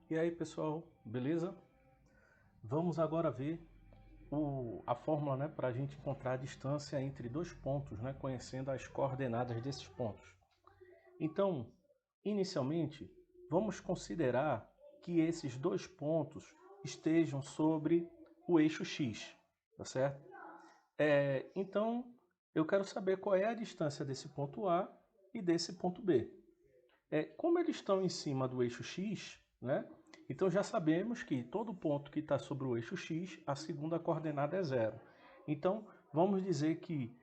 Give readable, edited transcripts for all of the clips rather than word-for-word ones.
E aí pessoal, beleza? Vamos agora ver a fórmula, né, para a gente encontrar a distância entre dois pontos, né, conhecendo as coordenadas desses pontos. Então, inicialmente, vamos considerar que esses dois pontos estejam sobre o eixo x, tá certo? Então, eu quero saber qual é a distância desse ponto A e desse ponto B. Como eles estão em cima do eixo x, né? Então já sabemos que todo ponto que está sobre o eixo x, a segunda coordenada é zero. Então vamos dizer que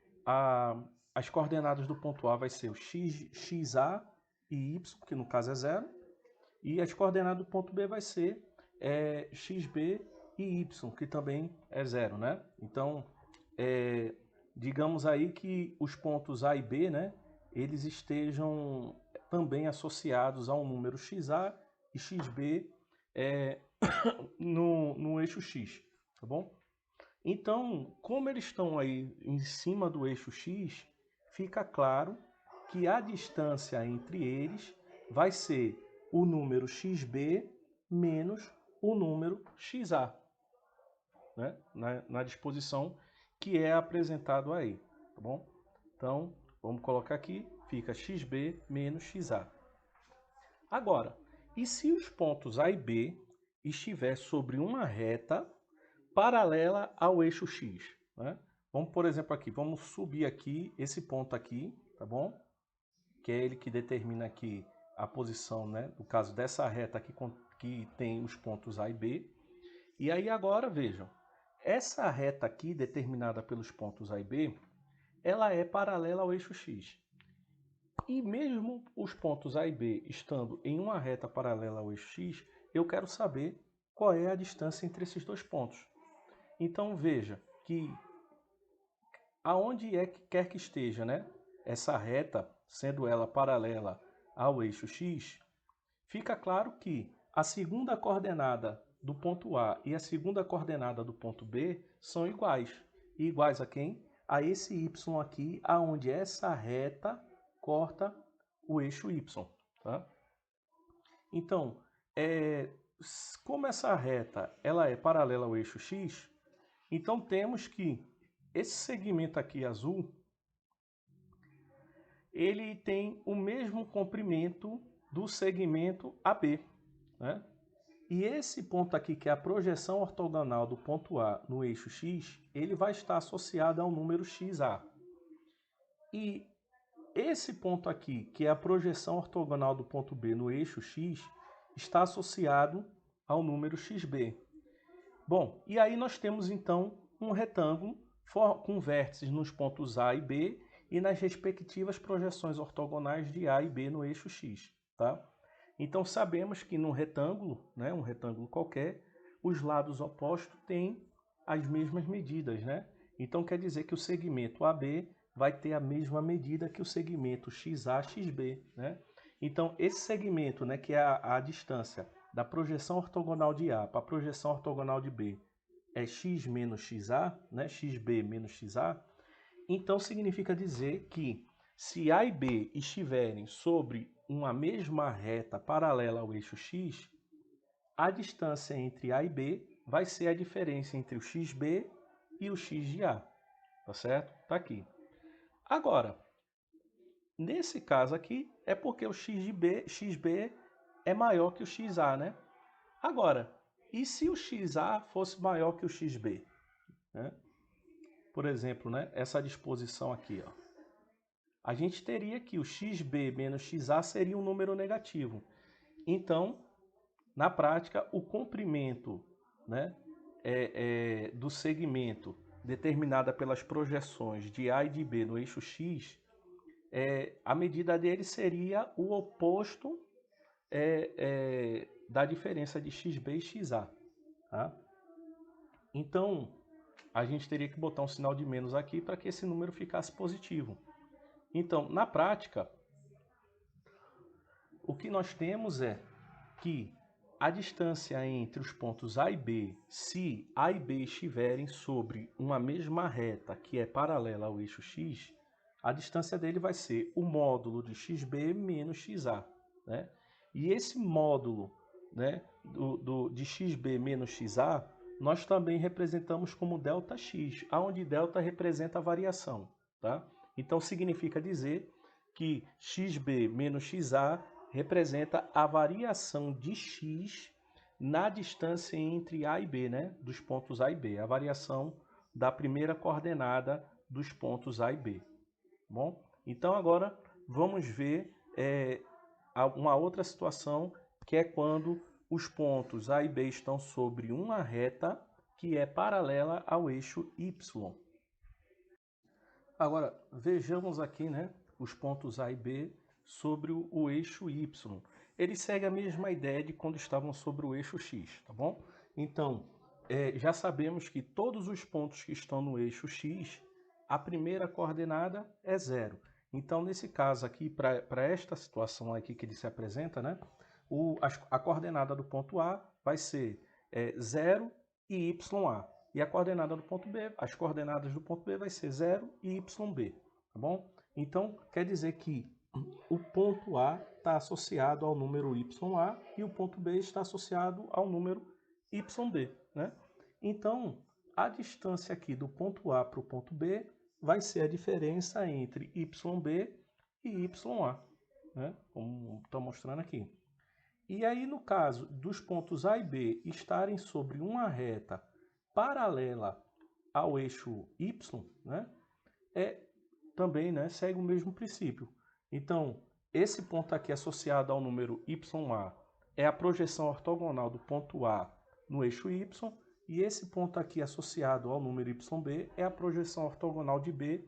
as coordenadas do ponto A vai ser o xa e y, que no caso é zero, e as coordenadas do ponto B vai ser xb e y, que também é zero, né? Então digamos aí que os pontos A e B, né, eles estejam também associados a um número xa e xb no eixo x, tá bom? Então, como eles estão aí em cima do eixo x, fica claro que a distância entre eles vai ser o número xb menos o número xa, né? na disposição que é apresentado aí, tá bom? Então, vamos colocar aqui, fica xb menos xa. Agora, e se os pontos A e B estiver sobre uma reta paralela ao eixo x, né? Vamos, por exemplo, aqui, vamos subir aqui esse ponto aqui, tá bom? Que é ele que determina aqui a posição, né? No caso dessa reta aqui que tem os pontos A e B. E aí agora, vejam, essa reta aqui, determinada pelos pontos A e B, ela é paralela ao eixo x. E mesmo os pontos A e B estando em uma reta paralela ao eixo x, eu quero saber qual é a distância entre esses dois pontos. Então veja que aonde quer que esteja, né, essa reta, sendo ela paralela ao eixo x, fica claro que a segunda coordenada do ponto A e a segunda coordenada do ponto B são iguais. E iguais a quem? A esse y aqui, aonde essa reta corta o eixo y. Tá? Então, como essa reta ela é paralela ao eixo x, então temos que esse segmento aqui azul, ele tem o mesmo comprimento do segmento AB, né? E esse ponto aqui, que é a projeção ortogonal do ponto A no eixo x, ele vai estar associado ao número xa. E esse ponto aqui, que é a projeção ortogonal do ponto B no eixo x, está associado ao número xb. Bom, e aí nós temos então um retângulo com vértices nos pontos A e B e nas respectivas projeções ortogonais de A e B no eixo x, tá? Então sabemos que num retângulo, né, um retângulo qualquer, os lados opostos têm as mesmas medidas, né? Então quer dizer que o segmento AB vai ter a mesma medida que o segmento XA-XB, né? Então esse segmento, né, que é a distância da projeção ortogonal de A para a projeção ortogonal de B é x menos xa, né, xb menos xa, então significa dizer que se A e B estiverem sobre uma mesma reta paralela ao eixo x, a distância entre A e B vai ser a diferença entre o xb e o x de A, tá certo? Tá aqui. Agora, nesse caso aqui, é porque o xb é maior que o xa, né? Agora, e se o xa fosse maior que o xb? Né? Por exemplo, né, essa disposição aqui, ó. A gente teria que o xb menos xa seria um número negativo. Então, na prática, o comprimento, né, do segmento determinada pelas projeções de A e de B no eixo x, a medida dele seria o oposto da diferença de xb e xa. Tá? Então, a gente teria que botar um sinal de menos aqui para que esse número ficasse positivo. Então, na prática, o que nós temos é que a distância entre os pontos A e B, se A e B estiverem sobre uma mesma reta que é paralela ao eixo x, a distância dele vai ser o módulo de xb menos xa. Né? E esse módulo né, de xb menos xa, nós também representamos como ΔX, onde delta representa a variação. Tá? Então, significa dizer que xb menos xa representa a variação de x na distância entre A e B, né, dos pontos A e B, a variação da primeira coordenada dos pontos A e B. Bom, então agora vamos ver uma outra situação, que é quando os pontos A e B estão sobre uma reta que é paralela ao eixo Y. Agora, vejamos aqui, né, os pontos A e B sobre o eixo Y. Eles seguem a mesma ideia de quando estavam sobre o eixo X, tá bom? Então, já sabemos que todos os pontos que estão no eixo X, a primeira coordenada é 0. Então, nesse caso aqui, para esta situação aqui que ele se apresenta, né, a coordenada do ponto A vai ser 0 e YA. E a coordenada do ponto B, as coordenadas do ponto B vai ser 0 e YB, tá bom? Então, quer dizer que o ponto A está associado ao número YA e o ponto B está associado ao número YB, né? Então, a distância aqui do ponto A para o ponto B vai ser a diferença entre YB e YA, né? Como estou mostrando aqui. E aí, no caso dos pontos A e B estarem sobre uma reta paralela ao eixo Y, né, também, né, segue o mesmo princípio. Então, esse ponto aqui associado ao número YA é a projeção ortogonal do ponto A no eixo Y, e esse ponto aqui associado ao número YB é a projeção ortogonal de B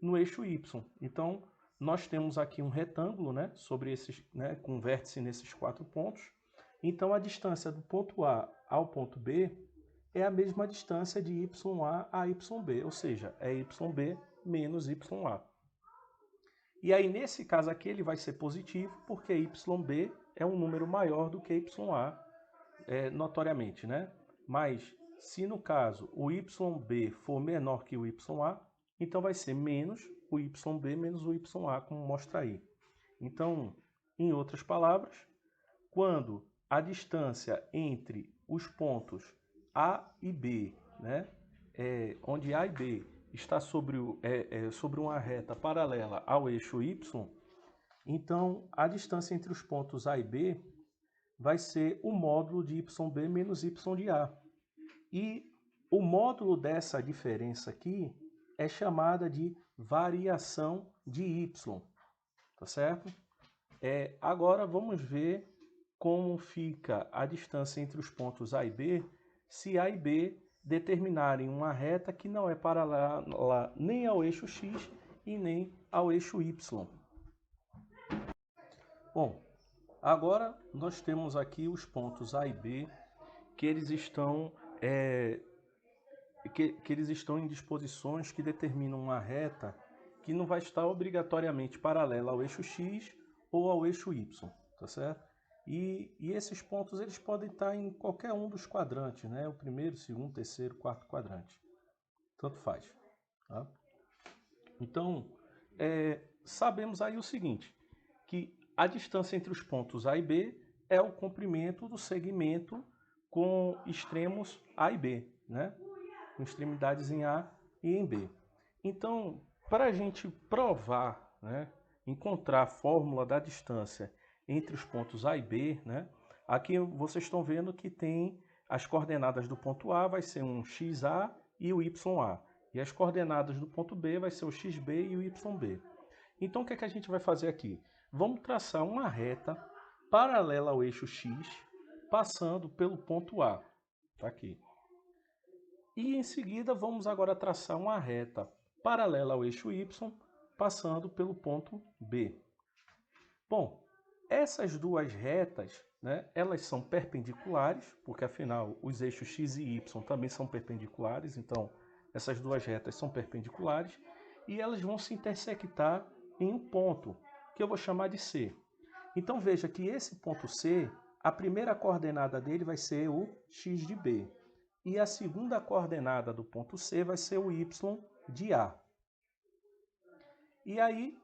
no eixo Y. Então, nós temos aqui um retângulo, né, sobre esses, né, com vértice nesses 4 pontos. Então, a distância do ponto A ao ponto B é a mesma distância de YA a YB, ou seja, é YB menos YA. E aí, nesse caso aqui, ele vai ser positivo, porque YB é um número maior do que YA, notoriamente, né? Mas, se no caso o YB for menor que o YA, então vai ser menos o YB menos o YA, como mostra aí. Então, em outras palavras, quando a distância entre os pontos A e B, né, onde A e B está sobre uma reta paralela ao eixo Y, então a distância entre os pontos A e B vai ser o módulo de YB menos Y de A. E o módulo dessa diferença aqui é chamada de variação de Y, tá certo? Agora vamos ver como fica a distância entre os pontos A e B se A e B determinarem uma reta que não é paralela nem ao eixo X e nem ao eixo Y. Bom, agora nós temos aqui os pontos A e B que eles estão eles estão em disposições que determinam uma reta que não vai estar obrigatoriamente paralela ao eixo X ou ao eixo Y, tá certo? E esses pontos eles podem estar em qualquer um dos quadrantes, né? O primeiro, segundo, terceiro, quarto quadrante. Tanto faz. Tá? Então, sabemos aí o seguinte, que a distância entre os pontos A e B é o comprimento do segmento com extremos A e B, né? Com extremidades em A e em B. Então, para a gente provar, né, encontrar a fórmula da distância entre os pontos A e B, né, aqui vocês estão vendo que tem as coordenadas do ponto A, vai ser um XA e o YA. E as coordenadas do ponto B vai ser o XB e o YB. Então, o que é que a gente vai fazer aqui? Vamos traçar uma reta paralela ao eixo X, passando pelo ponto A. Tá aqui. E em seguida vamos agora traçar uma reta paralela ao eixo Y, passando pelo ponto B. Bom, essas duas retas, né, elas são perpendiculares, porque afinal os eixos X e Y também são perpendiculares, então essas duas retas são perpendiculares, e elas vão se intersectar em um ponto, que eu vou chamar de C. Então veja que esse ponto C, a primeira coordenada dele vai ser o X de B. E a segunda coordenada do ponto C vai ser o Y de A. E aí,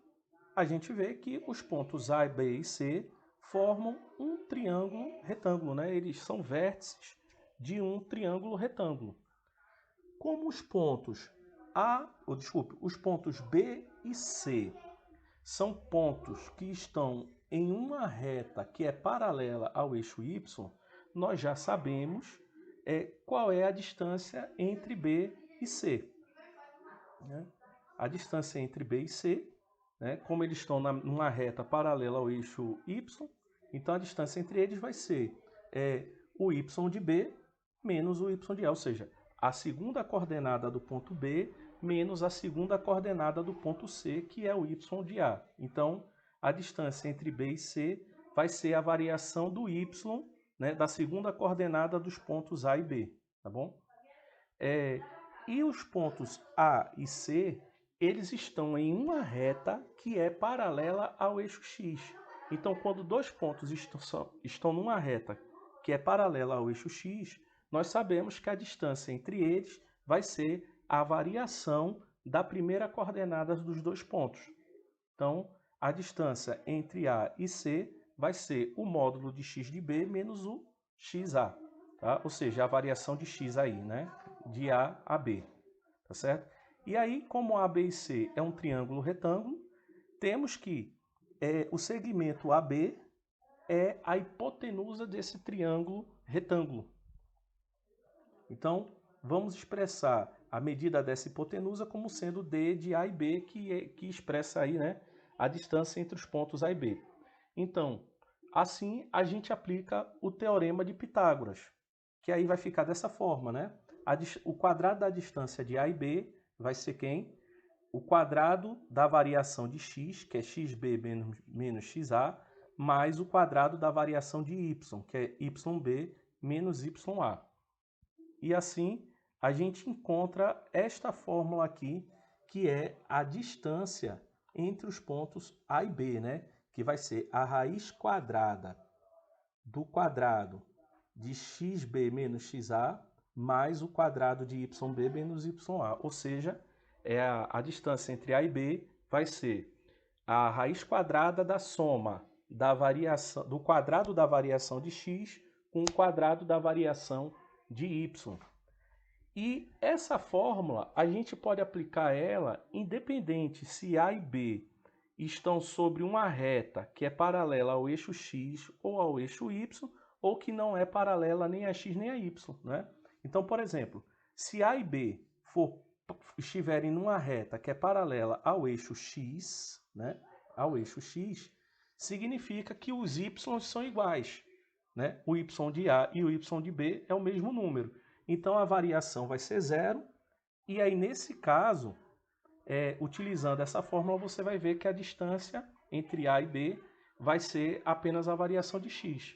a gente vê que os pontos A, B e C formam um triângulo retângulo, né? Eles são vértices de um triângulo retângulo. Como os pontos os pontos B e C são pontos que estão em uma reta que é paralela ao eixo Y, nós já sabemos qual é a distância entre B e C. Né? A distância entre B e C, né? Como eles estão numa reta paralela ao eixo Y, então a distância entre eles vai ser o Y de B menos o Y de A, ou seja, a segunda coordenada do ponto B menos a segunda coordenada do ponto C, que é o Y de A. Então, a distância entre B e C vai ser a variação do Y, né, da segunda coordenada dos pontos A e B, tá bom? E os pontos A e C, eles estão em uma reta que é paralela ao eixo X. Então, quando dois pontos estão numa reta que é paralela ao eixo X, nós sabemos que a distância entre eles vai ser a variação da primeira coordenada dos dois pontos. Então, a distância entre A e C vai ser o módulo de x de B menos o xa, tá? Ou seja, a variação de x aí, né? De A a B, tá certo? E aí, como A, B e C é um triângulo retângulo, temos que o segmento AB é a hipotenusa desse triângulo retângulo. Então, vamos expressar a medida dessa hipotenusa como sendo D de A e B, que expressa aí, né, a distância entre os pontos A e B. Então, assim a gente aplica o teorema de Pitágoras, que aí vai ficar dessa forma, né? O quadrado da distância de A e B vai ser quem? O quadrado da variação de x, que é xb menos xa, mais o quadrado da variação de y, que é yb menos ya. E assim, a gente encontra esta fórmula aqui, que é a distância entre os pontos A e B, né? Que vai ser a raiz quadrada do quadrado de xb menos xa, mais o quadrado de yb menos ya. Ou seja, a distância entre A e B vai ser a raiz quadrada da soma da variação, do quadrado da variação de x com o quadrado da variação de y. E essa fórmula, a gente pode aplicar ela independente se A e B estão sobre uma reta que é paralela ao eixo x ou ao eixo y, ou que não é paralela nem a x nem a y, né? Então, por exemplo, se A e B estiverem numa reta que é paralela ao eixo x, né? Ao eixo x, significa que os y são iguais, né? O y de A e o y de B é o mesmo número. Então, a variação vai ser zero. E aí, nesse caso, utilizando essa fórmula, você vai ver que a distância entre A e B vai ser apenas a variação de x.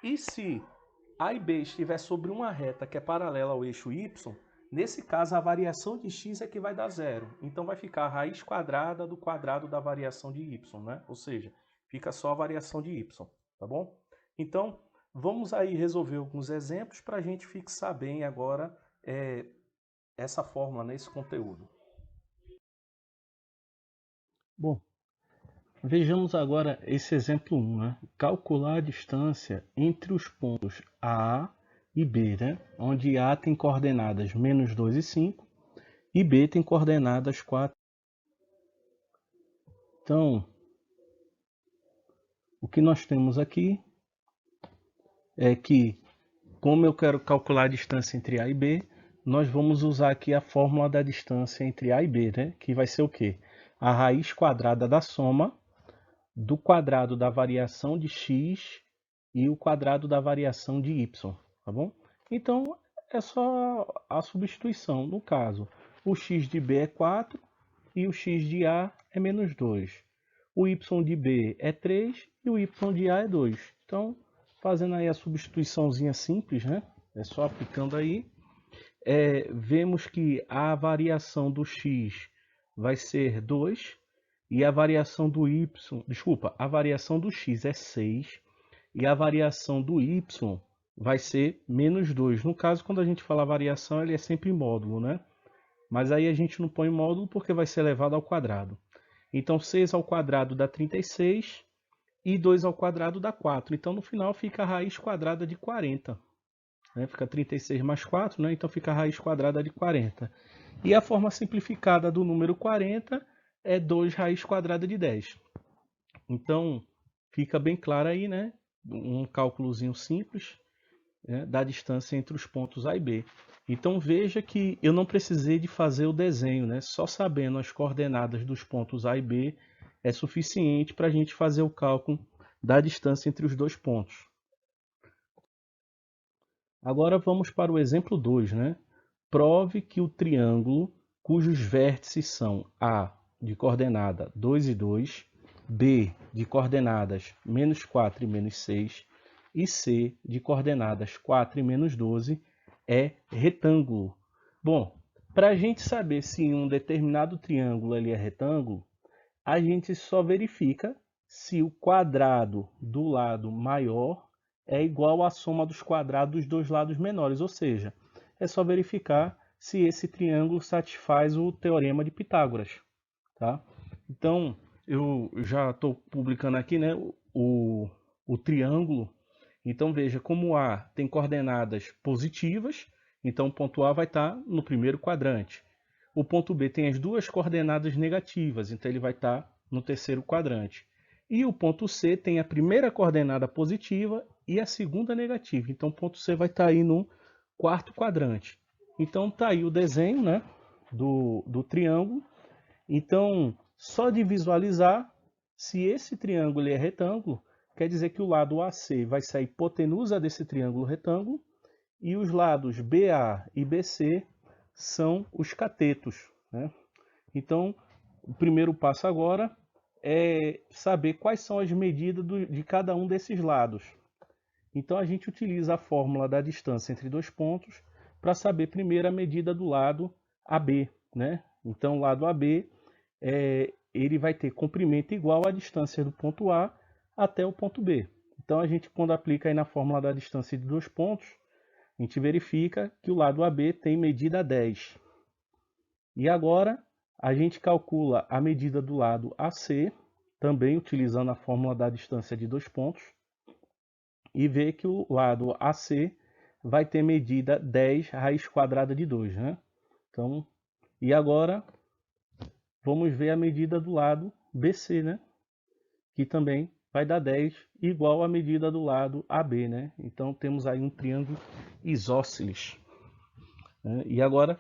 E se A e B estiver sobre uma reta que é paralela ao eixo y, nesse caso, a variação de x é que vai dar zero. Então, vai ficar a raiz quadrada do quadrado da variação de y, né? Ou seja, fica só a variação de y, tá bom? Então, vamos aí resolver alguns exemplos para a gente fixar bem agora essa fórmula, né, esse conteúdo. Bom, vejamos agora esse exemplo 1, né? Calcular a distância entre os pontos A e B, né? Onde A tem coordenadas menos 2 e 5 e B tem coordenadas 4. Então, o que nós temos aqui é que, como eu quero calcular a distância entre A e B, nós vamos usar aqui a fórmula da distância entre A e B, né? Que vai ser o quê? A raiz quadrada da soma do quadrado da variação de x e o quadrado da variação de y, tá bom? Então, é só a substituição. No caso, o x de B é 4 e o x de A é menos 2. O y de B é 3 e o y de A é 2. Então, fazendo aí a substituiçãozinha simples, né? É só aplicando aí. Vemos que a variação do x vai ser 2 e a variação do y, a variação do x é 6 e a variação do y vai ser menos 2. No caso, quando a gente fala variação, ele é sempre módulo, né? Mas aí a gente não põe módulo porque vai ser elevado ao quadrado. Então, 6 ao quadrado dá 36 e 2 ao quadrado dá 4. Então, no final, fica a raiz quadrada de 40. Né? Fica 36 mais 4, né? Então fica a raiz quadrada de 40. E a forma simplificada do número 40 é 2 raiz quadrada de 10. Então, fica bem claro aí, né? Um cálculozinho simples, né? Da distância entre os pontos A e B. Então, veja que eu não precisei de fazer o desenho, né? Só sabendo as coordenadas dos pontos A e B é suficiente para a gente fazer o cálculo da distância entre os dois pontos. Agora vamos para o exemplo 2, né? Prove que o triângulo cujos vértices são A de coordenada 2 e 2, B de coordenadas menos 4 e menos 6 e C de coordenadas 4 e menos 12 é retângulo. Bom, para a gente saber se um determinado triângulo ele é retângulo, a gente só verifica se o quadrado do lado maior é igual à soma dos quadrados dos dois lados menores, ou seja, é só verificar se esse triângulo satisfaz o teorema de Pitágoras, tá? Então, eu já estou publicando aqui, né, o triângulo. Então, veja, como A tem coordenadas positivas, então o ponto A vai estar no primeiro quadrante. O ponto B tem as duas coordenadas negativas, então ele vai estar no terceiro quadrante. E o ponto C tem a primeira coordenada positiva e a segunda negativa. Então, o ponto C vai estar aí no quarto quadrante. Então, está aí o desenho, né, do triângulo. Então, só de visualizar, se esse triângulo é retângulo, quer dizer que o lado AC vai ser a hipotenusa desse triângulo retângulo e os lados BA e BC são os catetos, né? Então, o primeiro passo agora é saber quais são as medidas de cada um desses lados. Então, a gente utiliza a fórmula da distância entre dois pontos para saber primeiro a medida do lado AB, né? Então, o lado AB ele vai ter comprimento igual à distância do ponto A até o ponto B. Então, a gente, quando aplica aí na fórmula da distância de dois pontos, a gente verifica que o lado AB tem medida 10. E agora, a gente calcula a medida do lado AC, também utilizando a fórmula da distância de dois pontos, e vê que o lado AC vai ter medida 10 raiz quadrada de 2, né? Então, e agora vamos ver a medida do lado BC, né? Que também vai dar 10 igual à medida do lado AB, né? Então temos aí um triângulo isósceles, né? E agora,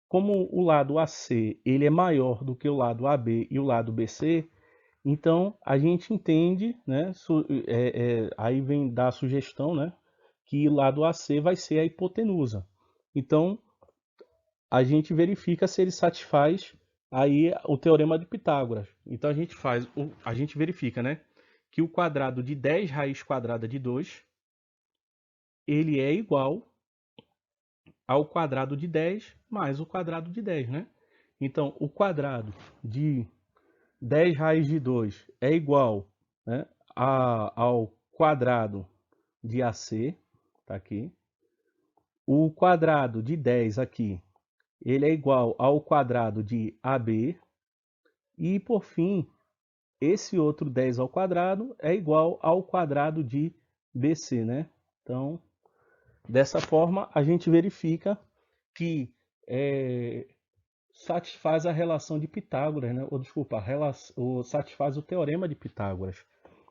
como o lado AC ele é maior do que o lado AB e o lado BC, então a gente entende, né? Aí vem dar a sugestão, né? Que o lado AC vai ser a hipotenusa. Então a gente verifica se ele satisfaz aí o teorema de Pitágoras. Então a gente verifica, né, que o quadrado de 10 raiz quadrada de 2, ele é igual ao quadrado de 10 mais o quadrado de 10, né? Então, o quadrado de 10 raiz de 2 é igual, né, ao quadrado de AC, tá aqui. O quadrado de 10 aqui, ele é igual ao quadrado de AB. E, por fim, esse outro 10 ao quadrado é igual ao quadrado de BC, né? Então, dessa forma, a gente verifica que satisfaz a relação de Pitágoras, né? Ou, desculpa, satisfaz o teorema de Pitágoras.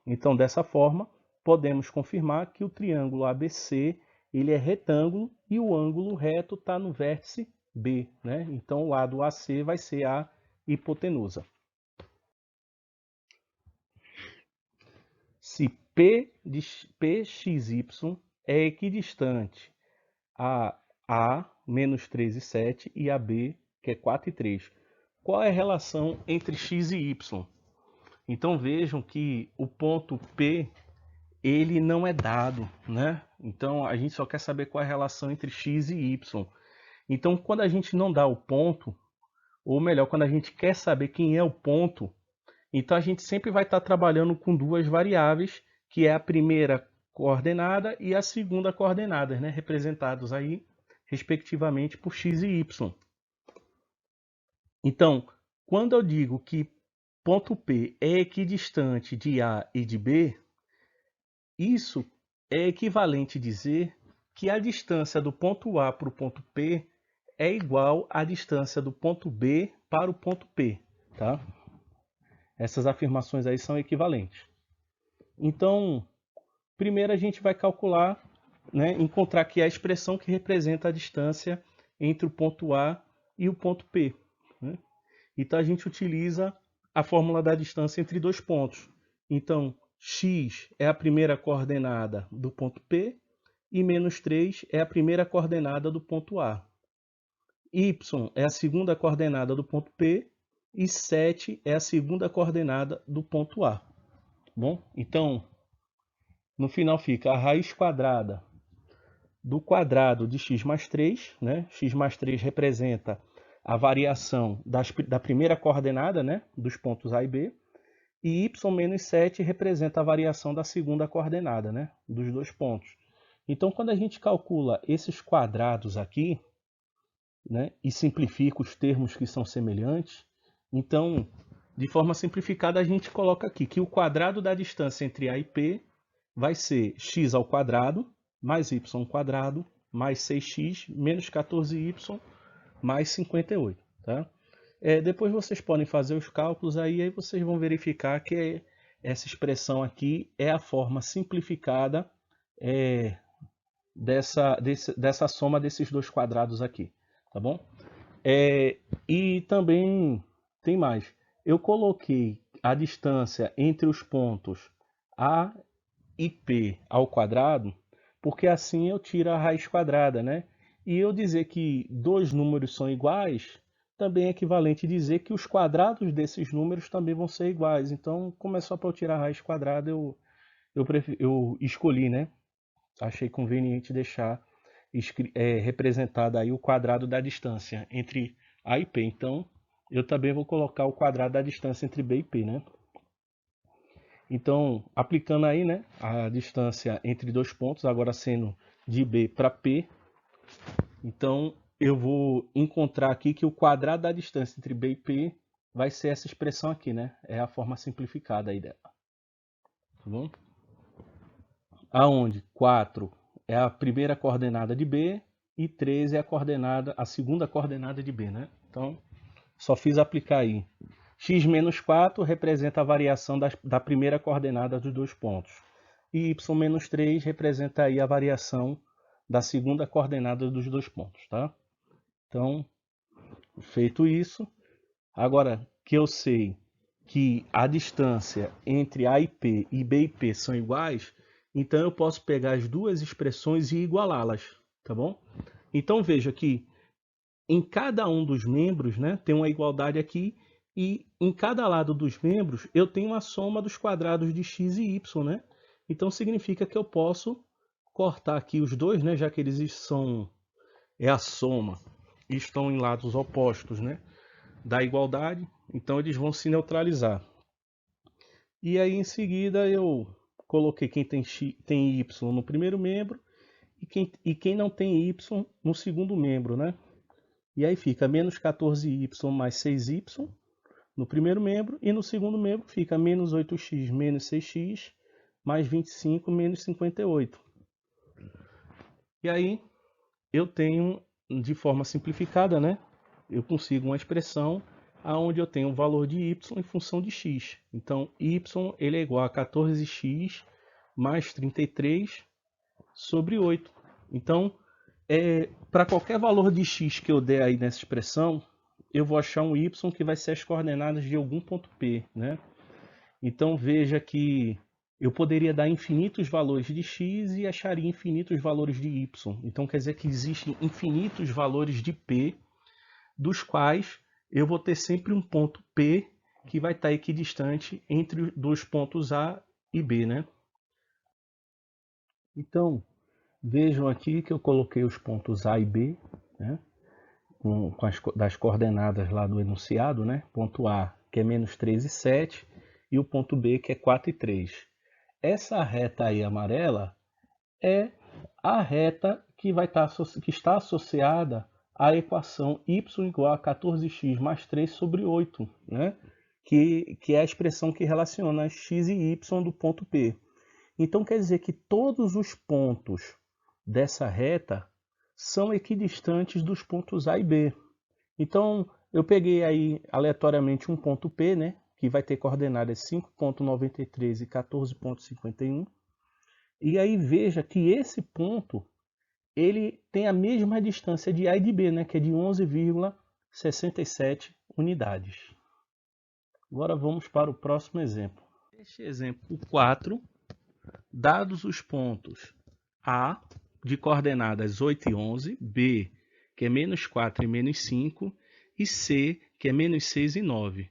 Então, dessa forma, podemos confirmar que o triângulo ABC ele é retângulo e o ângulo reto está no vértice B, né? Então, o lado AC vai ser a hipotenusa. Se P de Pxy é equidistante a A menos 3 e 7 e a B, que é 4 e 3. Qual é a relação entre x e y? Então vejam que o ponto P ele não é dado, né? Então a gente só quer saber qual é a relação entre x e y. Então quando a gente não dá o ponto, ou melhor, quando a gente quer saber quem é o ponto, então a gente sempre vai estar trabalhando com duas variáveis, que é a primeira coordenada e a segunda coordenada, né? Representados aí respectivamente por x e y. Então, quando eu digo que ponto P é equidistante de A e de B, isso é equivalente a dizer que a distância do ponto A para o ponto P é igual à distância do ponto B para o ponto P, tá? Essas afirmações aí são equivalentes. Então, primeiro a gente vai calcular, né, encontrar aqui a expressão que representa a distância entre o ponto A e o ponto P, né? Então a gente utiliza a fórmula da distância entre dois pontos. Então, x é a primeira coordenada do ponto P e menos 3 é a primeira coordenada do ponto A. Y é a segunda coordenada do ponto P e 7 é a segunda coordenada do ponto A. Bom, então, no final fica a raiz quadrada do quadrado de x mais 3, né? X mais 3 representa a variação da primeira coordenada, né, dos pontos A e B, e y menos 7 representa a variação da segunda coordenada, né, dos dois pontos. Então, quando a gente calcula esses quadrados aqui, né, e simplifica os termos que são semelhantes, então, de forma simplificada, a gente coloca aqui que o quadrado da distância entre A e P vai ser x ao quadrado mais y ao quadrado mais 6x menos 14y mais 58, tá? Depois vocês podem fazer os cálculos aí vocês vão verificar que essa expressão aqui é a forma simplificada dessa soma desses dois quadrados aqui, tá bom? E também tem mais. Eu coloquei a distância entre os pontos A e P ao quadrado, porque assim eu tiro a raiz quadrada, né? E eu dizer que dois números são iguais, também é equivalente a dizer que os quadrados desses números também vão ser iguais. Então, como é só para eu tirar a raiz quadrada, eu escolhi, né? Achei conveniente deixar representado aí o quadrado da distância entre A e P. Então, eu também vou colocar o quadrado da distância entre B e P, né? Então, aplicando aí, né, a distância entre dois pontos, agora sendo de B para P, então eu vou encontrar aqui que o quadrado da distância entre B e P vai ser essa expressão aqui, né? É a forma simplificada aí dela. Tá bom? Aonde 4 é a primeira coordenada de B e 13 é a segunda coordenada de B, né? Então, só fiz aplicar aí. X menos 4 representa a variação da primeira coordenada dos dois pontos. E y menos 3 representa aí a variação da segunda coordenada dos dois pontos, tá? Então, feito isso, agora que eu sei que a distância entre A e P e B e P são iguais, então eu posso pegar as duas expressões e igualá-las, tá bom? Então veja que em cada um dos membros, né, tem uma igualdade aqui, e em cada lado dos membros eu tenho a soma dos quadrados de x e y, né? Então significa que eu posso cortar aqui os dois, né, já que eles é a soma e estão em lados opostos, né, da igualdade, então eles vão se neutralizar. E aí em seguida eu coloquei quem tem y no primeiro membro e quem não tem y no segundo membro, né? E aí fica menos 14y mais 6y no primeiro membro, e no segundo membro fica menos 8x menos 6x mais 25 menos 58. E aí eu tenho, de forma simplificada, né? Eu consigo uma expressão onde eu tenho o valor de y em função de x. Então, y ele é igual a 14x mais 33 sobre 8. Então, para qualquer valor de x que eu der aí nessa expressão, eu vou achar um y que vai ser as coordenadas de algum ponto P, né? Então, veja que eu poderia dar infinitos valores de x e acharia infinitos valores de y. Então, quer dizer que existem infinitos valores de P, dos quais eu vou ter sempre um ponto P que vai estar equidistante entre dois pontos A e B, né? Então, vejam aqui que eu coloquei os pontos A e B, né? Das coordenadas lá do enunciado, né? Ponto A, que é menos 3 e 7, e o ponto B, que é 4 e 3. Essa reta aí amarela é a reta que está associada à equação y igual a 14x mais 3 sobre 8, né? que é a expressão que relaciona x e y do ponto P. Então quer dizer que todos os pontos dessa reta são equidistantes dos pontos A e B. Então eu peguei aí aleatoriamente um ponto P, né, que vai ter coordenadas 5,93 e 14,51. E aí veja que esse ponto ele tem a mesma distância de A e de B, né, que é de 11,67 unidades. Agora vamos para o próximo exemplo. Este exemplo 4, dados os pontos A, de coordenadas 8 e 11, B, que é menos 4 e menos 5, e C, que é menos 6 e 9.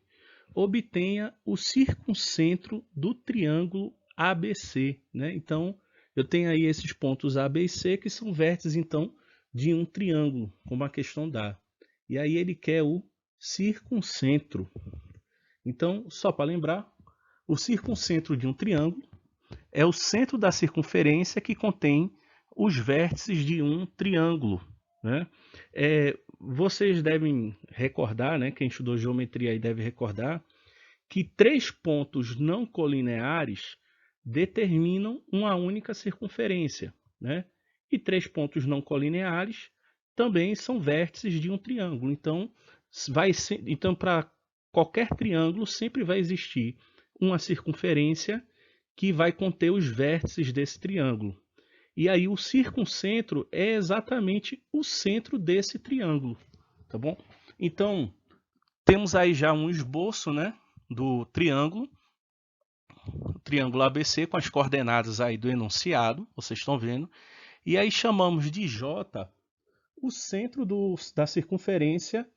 Obtenha o circuncentro do triângulo ABC, né? Então, eu tenho aí esses pontos A, B e C, que são vértices, então, de um triângulo, como a questão dá. E aí ele quer o circuncentro. Então, só para lembrar, o circuncentro de um triângulo é o centro da circunferência que contém os vértices de um triângulo, né? Vocês devem recordar, né, quem estudou geometria aí deve recordar, que 3 pontos não colineares determinam uma única circunferência, né? E 3 pontos não colineares também são vértices de um triângulo. Então, para qualquer triângulo sempre vai existir uma circunferência que vai conter os vértices desse triângulo. E aí o circuncentro é exatamente o centro desse triângulo, tá bom? Então, temos aí já um esboço, né, do triângulo, o triângulo ABC com as coordenadas aí do enunciado, vocês estão vendo. E aí chamamos de J o centro da circunferência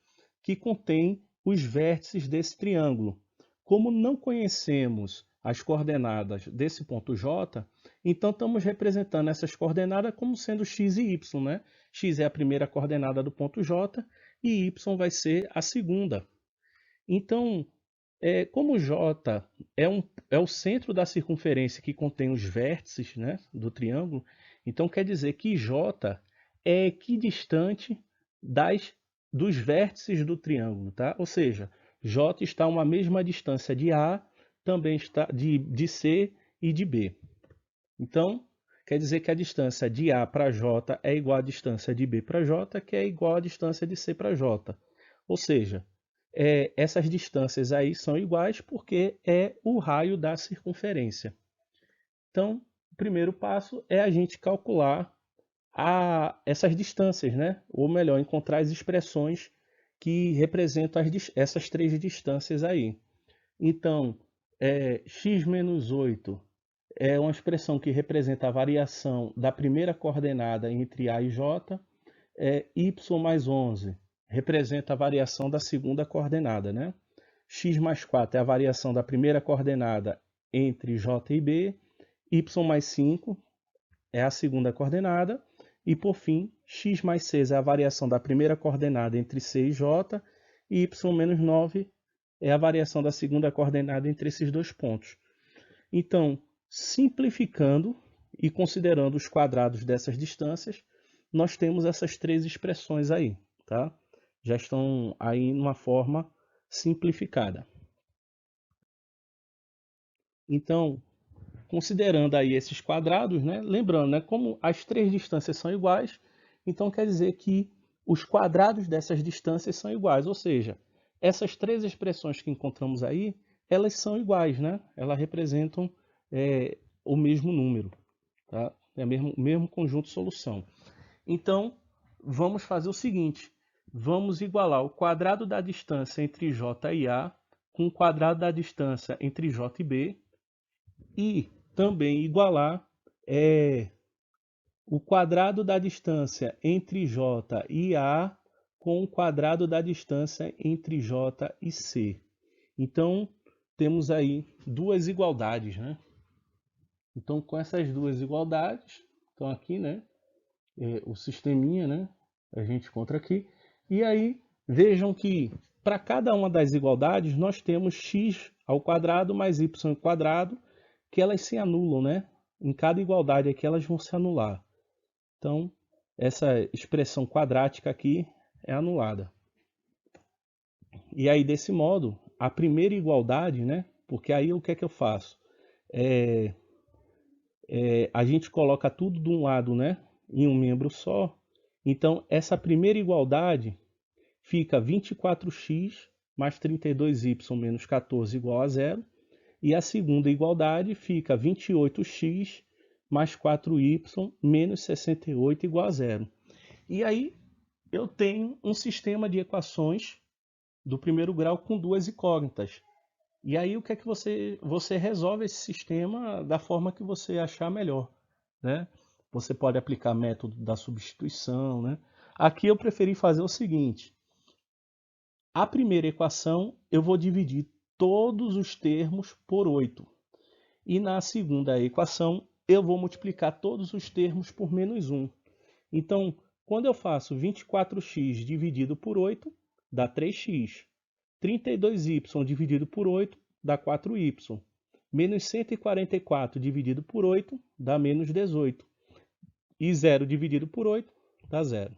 que contém os vértices desse triângulo. Como não conhecemos as coordenadas desse ponto J, então estamos representando essas coordenadas como sendo x e y, né? X é a primeira coordenada do ponto J e y vai ser a segunda. Então, como J é o centro da circunferência que contém os vértices, né, do triângulo, então quer dizer que J é equidistante dos vértices do triângulo, tá? Ou seja, J está a uma mesma distância de A, também está de C e de B. Então, quer dizer que a distância de A para J é igual à distância de B para J, que é igual à distância de C para J. Ou seja, essas distâncias aí são iguais porque é o raio da circunferência. Então, o primeiro passo é a gente calcular essas distâncias, né? Ou melhor, encontrar as expressões que representam essas 3 distâncias aí. Então, x menos 8 é uma expressão que representa a variação da primeira coordenada entre A e J. Y mais 11 representa a variação da segunda coordenada, né? X mais 4 é a variação da primeira coordenada entre J e B. Y mais 5 é a segunda coordenada. E, por fim, x mais 6 é a variação da primeira coordenada entre C e J. E y menos 9 é a variação da segunda coordenada entre esses dois pontos. Então, simplificando e considerando os quadrados dessas distâncias, nós temos essas 3 expressões aí, tá? Já estão aí numa forma simplificada. Então, considerando aí esses quadrados, né? Lembrando, né, como as 3 distâncias são iguais, então quer dizer que os quadrados dessas distâncias são iguais, ou seja, essas 3 expressões que encontramos aí, elas são iguais, né? Elas representam o mesmo número, tá? É o mesmo conjunto de solução. Então, vamos fazer o seguinte, vamos igualar o quadrado da distância entre J e A com o quadrado da distância entre J e B e também igualar o quadrado da distância entre J e A com o quadrado da distância entre J e C. Então, temos aí 2 igualdades, né? Então, com essas 2 igualdades, estão aqui, né? O sisteminha, né? A gente encontra aqui. E aí, vejam que para cada uma das igualdades, nós temos x ao quadrado mais y ao quadrado, que elas se anulam, né? Em cada igualdade aqui, elas vão se anular. Então, essa expressão quadrática aqui é anulada. E aí, desse modo, a primeira igualdade, né? Porque aí o que é que eu faço? A gente coloca tudo de um lado, né? Em um membro só. Então, essa primeira igualdade fica 24x mais 32y menos 14 igual a zero. E a segunda igualdade fica 28x mais 4y menos 68 igual a zero. E aí eu tenho um sistema de equações do primeiro grau com duas incógnitas. E aí o que é que você resolve esse sistema da forma que você achar melhor, né? Você pode aplicar método da substituição, né? Aqui eu preferi fazer o seguinte: a primeira equação eu vou dividir todos os termos por 8. E na segunda equação eu vou multiplicar todos os termos por menos 1. Então, quando eu faço 24x dividido por 8, dá 3x. 32y dividido por 8 dá 4y. Menos 144 dividido por 8 dá menos 18. E 0 dividido por 8 dá 0.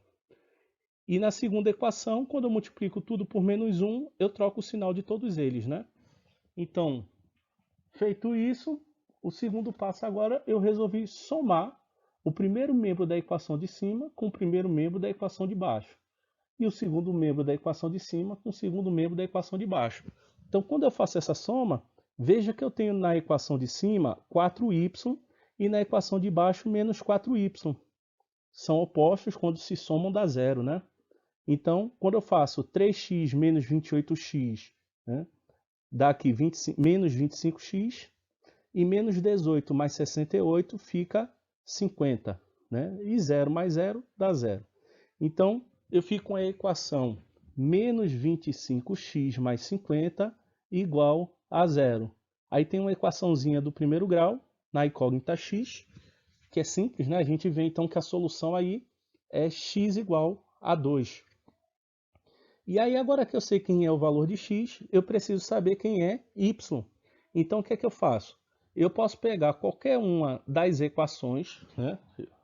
E na segunda equação, quando eu multiplico tudo por menos 1, eu troco o sinal de todos eles, né? Então, feito isso, o segundo passo agora eu resolvi somar o primeiro membro da equação de cima com o primeiro membro da equação de baixo. E o segundo membro da equação de cima com o segundo membro da equação de baixo. Então, quando eu faço essa soma, veja que eu tenho na equação de cima 4y e na equação de baixo menos 4y. São opostos, quando se somam dá zero, né? Então, quando eu faço 3x menos 28x, né, dá aqui menos 25x, e menos 18 mais 68 fica 50. Né? E 0 mais 0 dá 0. Então, eu fico com a equação menos 25x mais 50 igual a 0. Aí tem uma equaçãozinha do primeiro grau, na incógnita x, que é simples, né? A gente vê então que a solução aí é x igual a 2. E aí, agora que eu sei quem é o valor de x, eu preciso saber quem é y. Então, o que é que eu faço? Eu posso pegar qualquer uma das equações, né?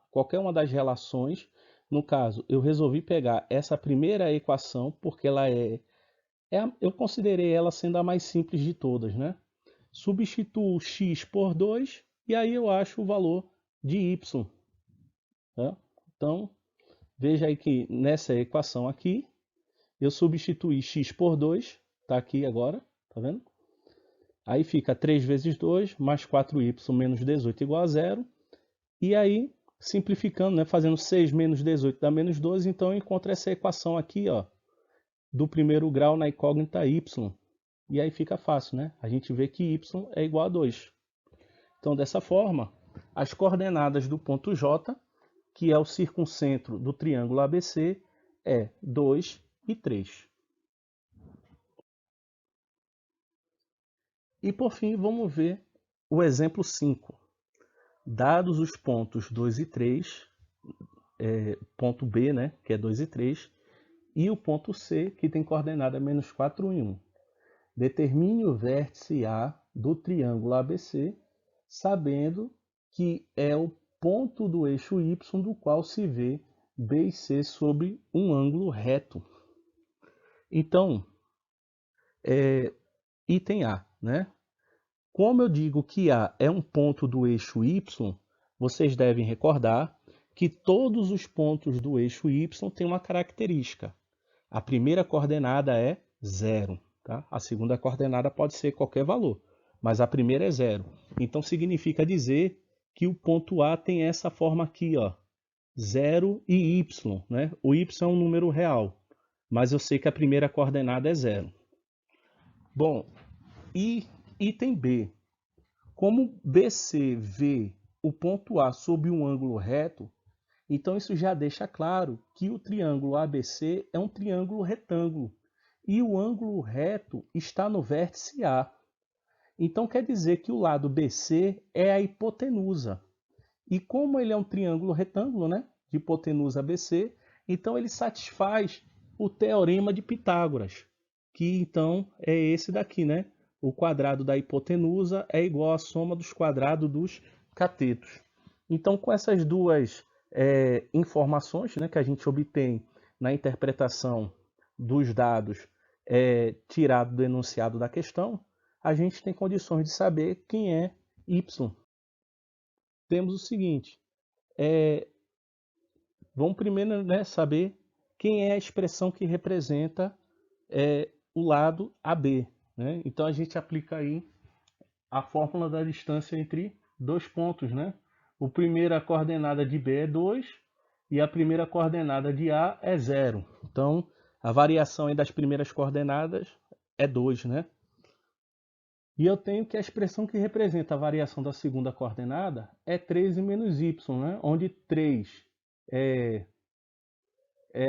Qualquer uma das relações. No caso, eu resolvi pegar essa primeira equação, porque ela eu considerei ela sendo a mais simples de todas, né? Substituo x por 2 e aí eu acho o valor de y. Tá? Então, veja aí que nessa equação aqui, eu substituí x por 2, tá aqui agora, tá vendo? Aí fica 3 vezes 2 mais 4y menos 18 igual a 0. E aí, simplificando, né, fazendo 6 menos 18 dá menos 12, então eu encontro essa equação aqui, ó, do primeiro grau na incógnita y. E aí fica fácil, né? A gente vê que y é igual a 2. Então, dessa forma, as coordenadas do ponto J, que é o circuncentro do triângulo ABC, é 2 e 3. E por fim, vamos ver o exemplo 5. Dados os pontos 2 e 3, ponto B, né, que é 2 e 3, e o ponto C, que tem coordenada menos 4 e 1. Determine o vértice A do triângulo ABC, sabendo que é o ponto do eixo Y do qual se vê B e C sobre um ângulo reto. Então, item A, né? Como eu digo que A é um ponto do eixo Y, vocês devem recordar que todos os pontos do eixo Y têm uma característica. A primeira coordenada é 0. Tá? A segunda coordenada pode ser qualquer valor, mas a primeira é 0. Então, significa dizer que o ponto A tem essa forma aqui, ó, 0 e Y. Né? O Y é um número real, mas eu sei que a primeira coordenada é 0. Bom, e item B. Como BC vê o ponto A sob um ângulo reto, então isso já deixa claro que o triângulo ABC é um triângulo retângulo e o ângulo reto está no vértice A. Então quer dizer que o lado BC é a hipotenusa. E como ele é um triângulo retângulo, né, de hipotenusa BC, então ele satisfaz o teorema de Pitágoras, que então é esse daqui, né? O quadrado da hipotenusa é igual à soma dos quadrados dos catetos. Então, com essas duas informações, né, que a gente obtém na interpretação dos dados tirado do enunciado da questão, a gente tem condições de saber quem é y. Temos o seguinte, vamos primeiro, né, saber quem é a expressão que representa o lado AB. Né? Então a gente aplica aí a fórmula da distância entre dois pontos. Né? A primeira coordenada de B é 2 e a primeira coordenada de A é 0. Então a variação aí das primeiras coordenadas é 2. Né? E eu tenho que a expressão que representa a variação da segunda coordenada é 3 menos y, né? Onde 3 é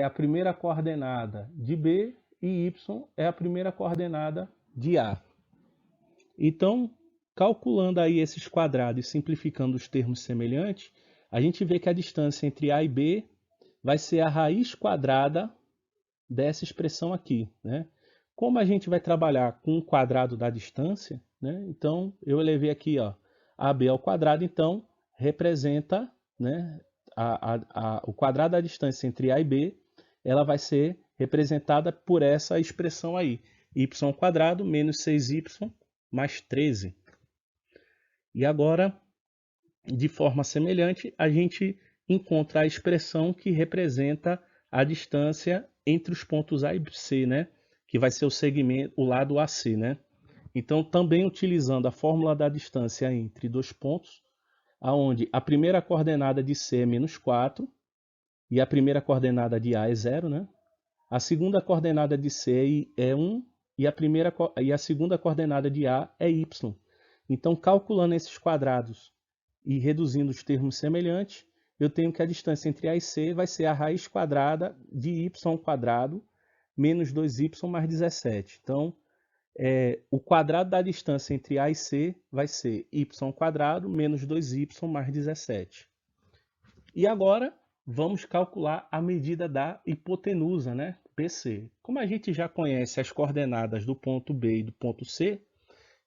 a primeira coordenada de B e y é a primeira coordenada de A. Então, calculando aí esses quadrados e simplificando os termos semelhantes, a gente vê que a distância entre A e B vai ser a raiz quadrada dessa expressão aqui. Né? Como a gente vai trabalhar com o quadrado da distância, né? Então eu elevei aqui, ó, AB ao quadrado, então representa, né, o quadrado da distância entre A e B, ela vai ser representada por essa expressão aí, y ao quadrado menos 6y mais 13. E agora, de forma semelhante, a gente encontra a expressão que representa a distância entre os pontos A e C, né? Que vai ser o segmento, o lado AC, né? Então, também utilizando a fórmula da distância entre dois pontos, aonde a primeira coordenada de C é menos 4 e a primeira coordenada de A é 0, né? A segunda coordenada de C é 1 e a segunda coordenada de A é y. Então, calculando esses quadrados e reduzindo os termos semelhantes, eu tenho que a distância entre A e C vai ser a raiz quadrada de y ao quadrado menos 2y mais 17. Então, o quadrado da distância entre A e C vai ser y ao quadrado menos 2y mais 17. E agora, vamos calcular a medida da hipotenusa, né, BC. Como a gente já conhece as coordenadas do ponto B e do ponto C,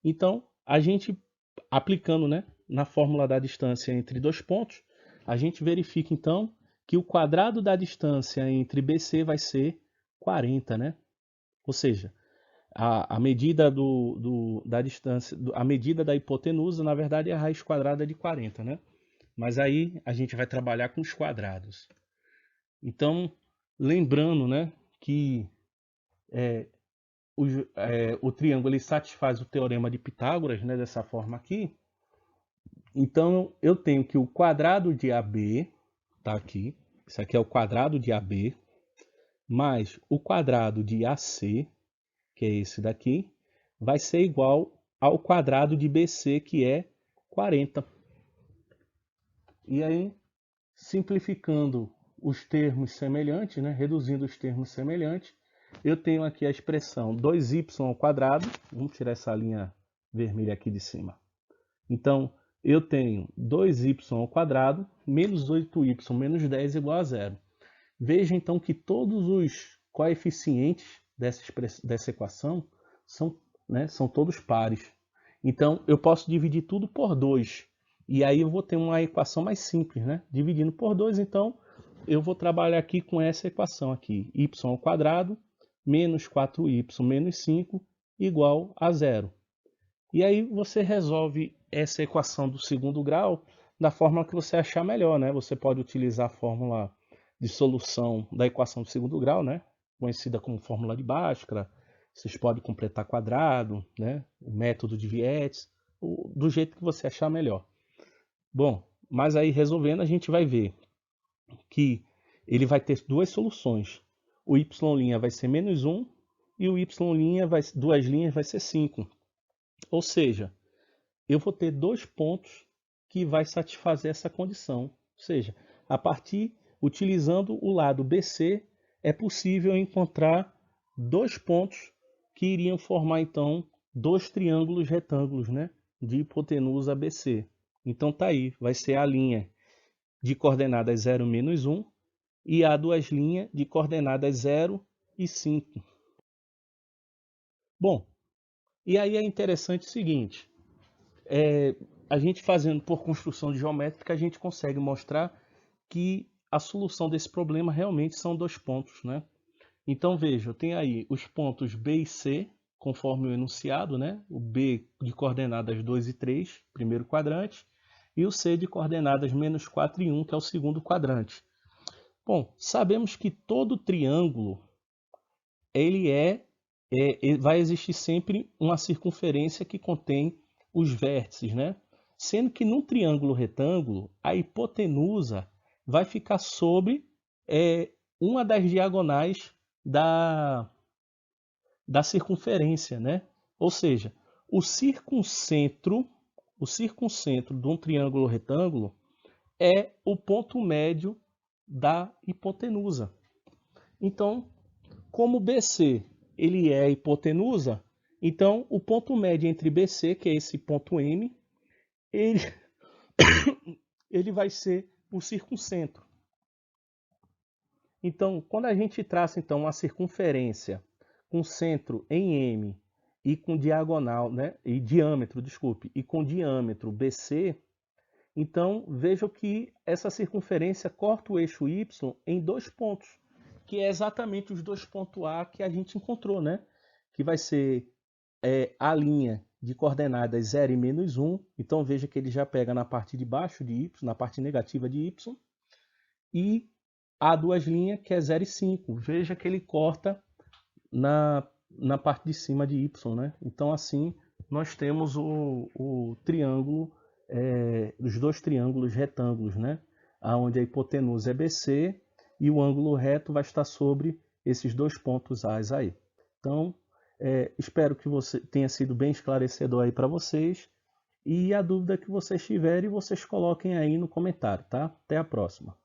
então a gente, aplicando, né, na fórmula da distância entre dois pontos, a gente verifica então que o quadrado da distância entre BC vai ser 40, né? Ou seja, a medida da distância, a medida da hipotenusa, na verdade, é a raiz quadrada de 40, né? Mas aí a gente vai trabalhar com os quadrados. Então, lembrando, né, que o triângulo ele satisfaz o teorema de Pitágoras, né, dessa forma aqui. Então, eu tenho que o quadrado de AB, tá aqui, isso aqui é o quadrado de AB, mais o quadrado de AC, que é esse daqui, vai ser igual ao quadrado de BC, que é 40. E aí, simplificando os termos semelhantes, né, reduzindo os termos semelhantes, eu tenho aqui a expressão 2y ao quadrado, vamos tirar essa linha vermelha aqui de cima. Então, eu tenho 2y ao quadrado menos 8y menos 10 igual a 0. Veja então que todos os coeficientes dessa equação são, né, são todos pares. Então, eu posso dividir tudo por 2. E aí eu vou ter uma equação mais simples, né? Dividindo por 2, então, eu vou trabalhar aqui com essa equação aqui. Y ao quadrado menos 4y menos 5 igual a 0. E aí você resolve essa equação do segundo grau da forma que você achar melhor, né? Você pode utilizar a fórmula de solução da equação do segundo grau, né? Conhecida como fórmula de Bhaskara. Vocês podem completar quadrado, né? O método de Viets, do jeito que você achar melhor. Bom, mas aí resolvendo a gente vai ver que ele vai ter duas soluções. O y' vai ser menos 1 e o y', duas linhas, vai ser 5. Ou seja, eu vou ter dois pontos que vai satisfazer essa condição. Ou seja, a partir, utilizando o lado BC, é possível encontrar dois pontos que iriam formar, então, dois triângulos retângulos, né, de hipotenusa BC. Então, tá aí, vai ser a linha de coordenadas 0, menos 1 e a duas linhas de coordenadas 0 e 5. Bom, e aí é interessante o seguinte, a gente fazendo por construção geométrica, a gente consegue mostrar que a solução desse problema realmente são dois pontos, né? Então veja, eu tenho aí os pontos B e C, conforme o enunciado, né? O B de coordenadas 2 e 3, primeiro quadrante, e o C de coordenadas -4 e 1, que é o segundo quadrante. Bom, sabemos que todo triângulo vai existir sempre uma circunferência que contém os vértices, né? Sendo que num triângulo retângulo, a hipotenusa vai ficar sobre uma das diagonais da circunferência, né? Ou seja, o circuncentro de um triângulo retângulo é o ponto médio da hipotenusa. Então, como BC ele é a hipotenusa, então o ponto médio entre BC, que é esse ponto M, ele vai ser o circuncentro. Então, quando a gente traça então uma circunferência com centro em M e com diagonal, né, e diâmetro, desculpe, e com diâmetro BC, então vejam que essa circunferência corta o eixo Y em 2 pontos, que é exatamente os 2 pontos A que a gente encontrou, né? Que vai ser a linha de coordenadas 0 e -1, então veja que ele já pega na parte de baixo de Y, na parte negativa de Y, e há duas linhas que é 0 e 5. Veja que ele corta na parte de cima de Y, né? Então assim nós temos o triângulo, os dois triângulos retângulos, né? Onde a hipotenusa é BC e o ângulo reto vai estar sobre esses 2 pontos A aí. Então, espero que você tenha sido bem esclarecedor aí para vocês. E a dúvida que vocês tiverem, vocês coloquem aí no comentário, tá? Até a próxima.